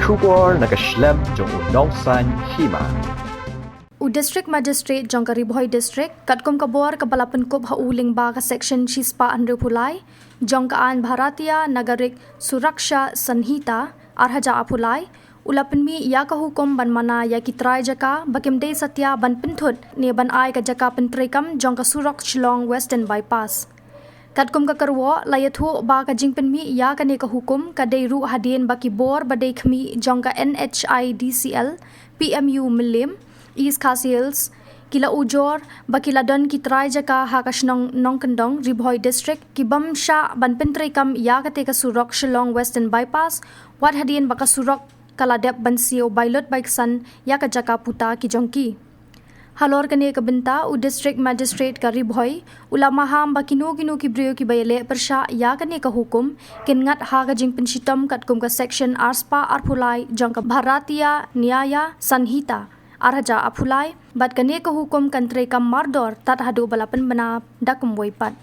Shubor nakaslem jong unongsan hima. District Magistrate jong Karibhoy District katkom kabor kabalapan kop hauling ba ka section Shispa Andrew Pulai jong kaan Bharatiya Nagarik Suraksha Sanhita arhaja apulai ulapan mi ya ka hukum ban mana ya kitrai jaka bakimde satya ban pinthut ne ban ai ka jaka pentrekam jong ka Surak Shillong Western Bypass katkom ka karwo layathu ba ka jingpen mi ya ka ne ka hukum ka deiru hadien baki bor badai khmi jong ka NHIDCL PMU Milim East Khasi kila ujor bakila don kitrai jaka hakash nong kendong Ribhoy District kibam sha ban pentrekam ya ka te ka Surak Shillong Western Bypass wat hadien baka Surak kaladep ban sio bailot baiksan ya ka jaka puta ki jongki halor kane ka benta District Magistrate ka Ribhoy ulama ham bakino ki brio ki bayele persha ya kane ka hukum kingat ha ka jing penshitom katkum ka section Arspa Arpulai jong ka Bharatiya Nyaya Sanhita arhaja apulai bat kane ka hukum kantre kam mardor tat hadu balapan bana dakum boipat